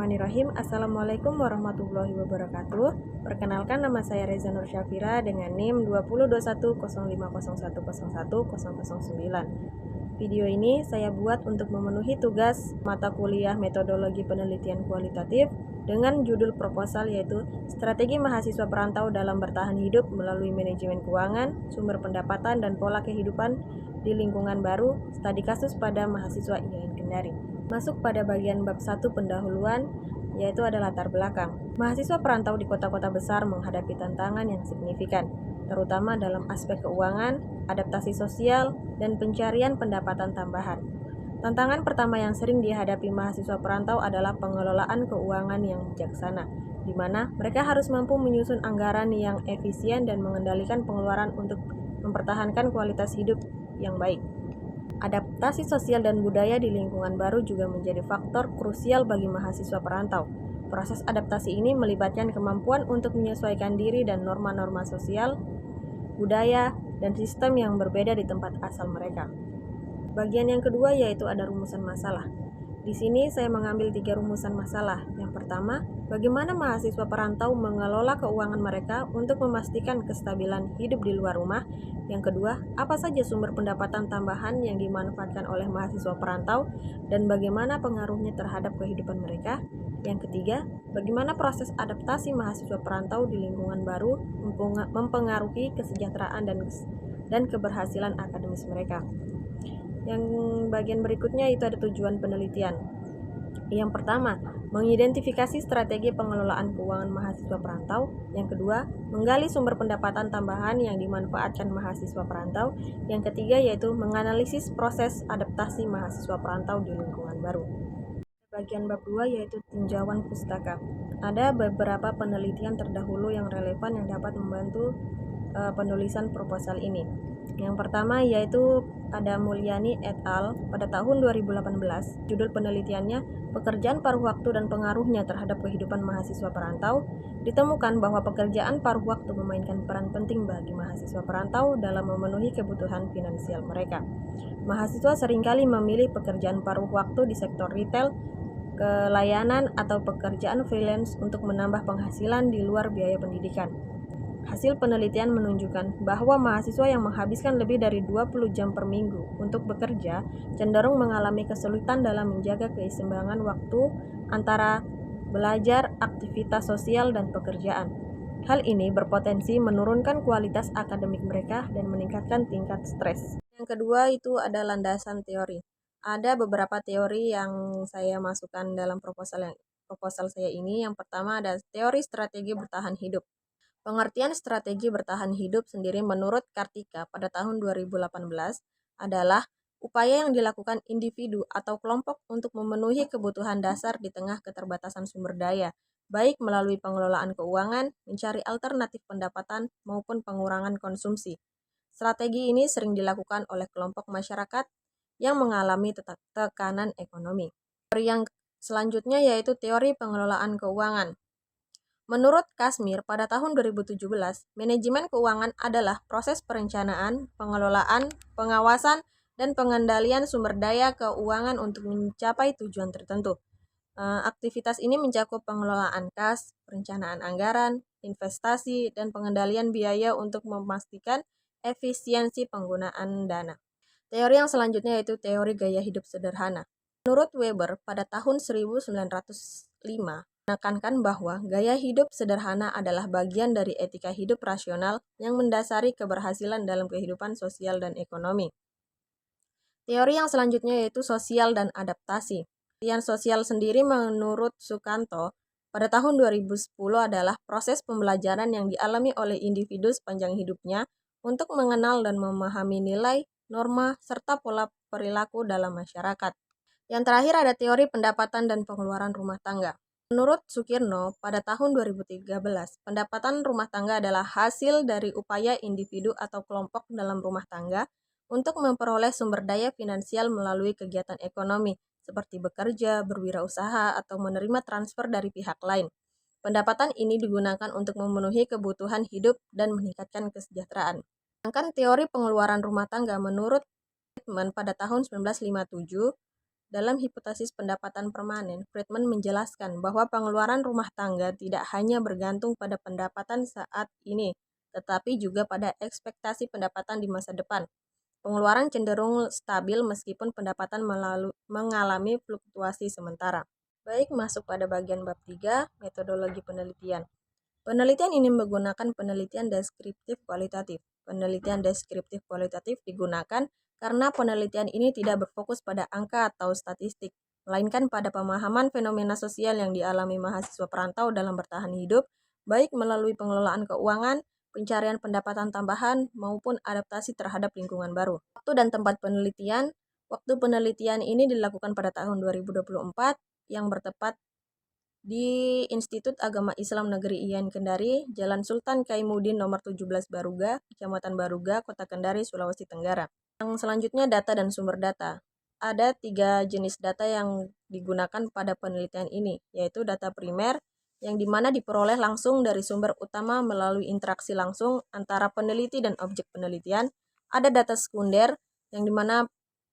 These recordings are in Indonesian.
Bismillahirrahmanirrahim. Assalamualaikum warahmatullahi wabarakatuh. Perkenalkan, nama saya Reza Nur Syafira dengan NIM 202105010109. Video ini saya buat untuk memenuhi tugas mata kuliah Metodologi Penelitian Kualitatif dengan judul proposal, yaitu Strategi Mahasiswa Perantau dalam Bertahan Hidup Melalui Manajemen Keuangan, Sumber Pendapatan, dan Pola Kehidupan di Lingkungan Baru, Studi Kasus pada Mahasiswa IAIN Kendari. Masuk pada bagian bab 1 pendahuluan, yaitu ada latar belakang. Mahasiswa perantau di kota-kota besar menghadapi tantangan yang signifikan, terutama dalam aspek keuangan, adaptasi sosial, dan pencarian pendapatan tambahan. Tantangan pertama yang sering dihadapi mahasiswa perantau adalah pengelolaan keuangan yang bijaksana, di mana mereka harus mampu menyusun anggaran yang efisien dan mengendalikan pengeluaran untuk mempertahankan kualitas hidup yang baik. Adaptasi sosial dan budaya di lingkungan baru juga menjadi faktor krusial bagi mahasiswa perantau. Proses adaptasi ini melibatkan kemampuan untuk menyesuaikan diri dan norma-norma sosial, budaya, dan sistem yang berbeda di tempat asal mereka. Bagian yang kedua yaitu ada rumusan masalah. Di sini saya mengambil 3 rumusan masalah. Yang pertama, bagaimana mahasiswa perantau mengelola keuangan mereka untuk memastikan kestabilan hidup di luar rumah. Yang kedua, apa saja sumber pendapatan tambahan yang dimanfaatkan oleh mahasiswa perantau dan bagaimana pengaruhnya terhadap kehidupan mereka. Yang ketiga, bagaimana proses adaptasi mahasiswa perantau di lingkungan baru mempengaruhi kesejahteraan dan keberhasilan akademis mereka. Yang bagian berikutnya itu ada tujuan penelitian. Yang pertama, mengidentifikasi strategi pengelolaan keuangan mahasiswa perantau. Yang kedua, menggali sumber pendapatan tambahan yang dimanfaatkan mahasiswa perantau. Yang ketiga yaitu menganalisis proses adaptasi mahasiswa perantau di lingkungan baru. Bagian bab 2 yaitu tinjauan pustaka. Ada beberapa penelitian terdahulu yang relevan yang dapat membantu penulisan proposal ini. Yang pertama yaitu ada Mulyani et al. Pada tahun 2018. Judul penelitiannya Pekerjaan Paruh Waktu dan Pengaruhnya Terhadap Kehidupan Mahasiswa Perantau. Ditemukan bahwa pekerjaan paruh waktu memainkan peran penting bagi mahasiswa perantau dalam memenuhi kebutuhan finansial mereka. Mahasiswa seringkali memilih pekerjaan paruh waktu di sektor retail, kelayanan, atau pekerjaan freelance untuk menambah penghasilan di luar biaya pendidikan. Hasil penelitian menunjukkan bahwa mahasiswa yang menghabiskan lebih dari 20 jam per minggu untuk bekerja cenderung mengalami kesulitan dalam menjaga keseimbangan waktu antara belajar, aktivitas sosial, dan pekerjaan. Hal ini berpotensi menurunkan kualitas akademik mereka dan meningkatkan tingkat stres. Yang kedua itu ada landasan teori. Ada beberapa teori yang saya masukkan dalam proposal saya ini. Yang pertama ada teori strategi bertahan hidup. Pengertian strategi bertahan hidup sendiri menurut Kartika pada tahun 2018 adalah upaya yang dilakukan individu atau kelompok untuk memenuhi kebutuhan dasar di tengah keterbatasan sumber daya, baik melalui pengelolaan keuangan, mencari alternatif pendapatan, maupun pengurangan konsumsi. Strategi ini sering dilakukan oleh kelompok masyarakat yang mengalami tekanan ekonomi. Teori yang selanjutnya yaitu teori pengelolaan keuangan. Menurut Kasmir, pada tahun 2017, manajemen keuangan adalah proses perencanaan, pengelolaan, pengawasan, dan pengendalian sumber daya keuangan untuk mencapai tujuan tertentu. Aktivitas ini mencakup pengelolaan kas, perencanaan anggaran, investasi, dan pengendalian biaya untuk memastikan efisiensi penggunaan dana. Teori yang selanjutnya yaitu teori gaya hidup sederhana. Menurut Weber, pada tahun 1905, menekankan bahwa gaya hidup sederhana adalah bagian dari etika hidup rasional yang mendasari keberhasilan dalam kehidupan sosial dan ekonomi. Teori yang selanjutnya yaitu sosial dan adaptasi. Teorian sosial sendiri menurut Sukanto pada tahun 2010 adalah proses pembelajaran yang dialami oleh individu sepanjang hidupnya untuk mengenal dan memahami nilai, norma, serta pola perilaku dalam masyarakat. Yang terakhir ada teori pendapatan dan pengeluaran rumah tangga. Menurut Sukirno, pada tahun 2013, pendapatan rumah tangga adalah hasil dari upaya individu atau kelompok dalam rumah tangga untuk memperoleh sumber daya finansial melalui kegiatan ekonomi, seperti bekerja, berwirausaha, atau menerima transfer dari pihak lain. Pendapatan ini digunakan untuk memenuhi kebutuhan hidup dan meningkatkan kesejahteraan. Sedangkan teori pengeluaran rumah tangga menurut Friedman pada tahun 1957, Dalam hipotesis pendapatan permanen, Friedman menjelaskan bahwa pengeluaran rumah tangga tidak hanya bergantung pada pendapatan saat ini, tetapi juga pada ekspektasi pendapatan di masa depan. Pengeluaran cenderung stabil meskipun pendapatan mengalami fluktuasi sementara. Baik, masuk pada bagian bab 3, metodologi penelitian. Penelitian ini menggunakan penelitian deskriptif kualitatif. Penelitian deskriptif kualitatif digunakan karena penelitian ini tidak berfokus pada angka atau statistik, melainkan pada pemahaman fenomena sosial yang dialami mahasiswa perantau dalam bertahan hidup, baik melalui pengelolaan keuangan, pencarian pendapatan tambahan, maupun adaptasi terhadap lingkungan baru. Waktu dan tempat penelitian. Waktu penelitian ini dilakukan pada tahun 2024 yang bertepat di Institut Agama Islam Negeri IAIN Kendari, Jalan Sultan Kaimuddin nomor 17 Baruga, Kecamatan Baruga, Kota Kendari, Sulawesi Tenggara. Yang selanjutnya data dan sumber data. Ada 3 jenis data yang digunakan pada penelitian ini, yaitu data primer, yang dimana diperoleh langsung dari sumber utama melalui interaksi langsung antara peneliti dan objek penelitian. Ada data sekunder, yang dimana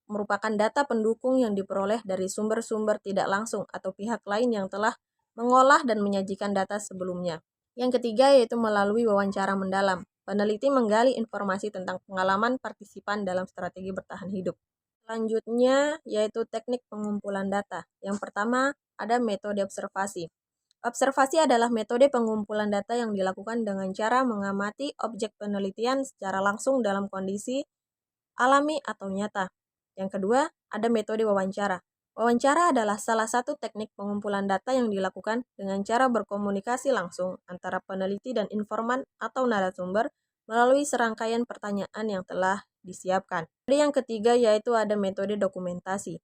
merupakan data pendukung yang diperoleh dari sumber-sumber tidak langsung atau pihak lain yang telah mengolah dan menyajikan data sebelumnya. Yang ketiga yaitu melalui wawancara mendalam. Peneliti menggali informasi tentang pengalaman partisipan dalam strategi bertahan hidup. Selanjutnya yaitu teknik pengumpulan data. Yang pertama ada metode observasi. Observasi adalah metode pengumpulan data yang dilakukan dengan cara mengamati objek penelitian secara langsung dalam kondisi alami atau nyata. Yang kedua, ada metode wawancara. Wawancara adalah salah satu teknik pengumpulan data yang dilakukan dengan cara berkomunikasi langsung antara peneliti dan informan atau narasumber melalui serangkaian pertanyaan yang telah disiapkan. Jadi yang ketiga yaitu ada metode dokumentasi.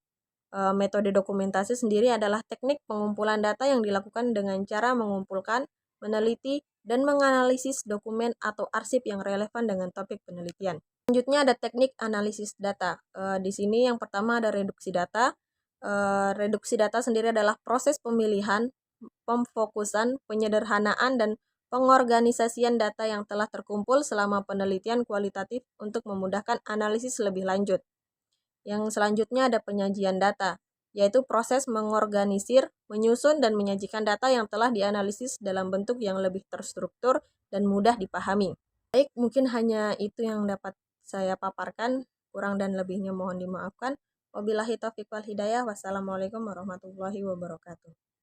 Metode dokumentasi sendiri adalah teknik pengumpulan data yang dilakukan dengan cara mengumpulkan, meneliti, dan menganalisis dokumen atau arsip yang relevan dengan topik penelitian. Selanjutnya ada teknik analisis data. Di sini yang pertama ada reduksi data. Reduksi data sendiri adalah proses pemilihan, pemfokusan, penyederhanaan, dan pengorganisasian data yang telah terkumpul selama penelitian kualitatif untuk memudahkan analisis lebih lanjut. Yang selanjutnya ada penyajian data, yaitu proses mengorganisir, menyusun, dan menyajikan data yang telah dianalisis dalam bentuk yang lebih terstruktur dan mudah dipahami. Baik, mungkin hanya itu yang dapat saya paparkan, kurang dan lebihnya mohon dimaafkan. Wabillahi taufiq wal hidayah. Wassalamualaikum warahmatullahi wabarakatuh.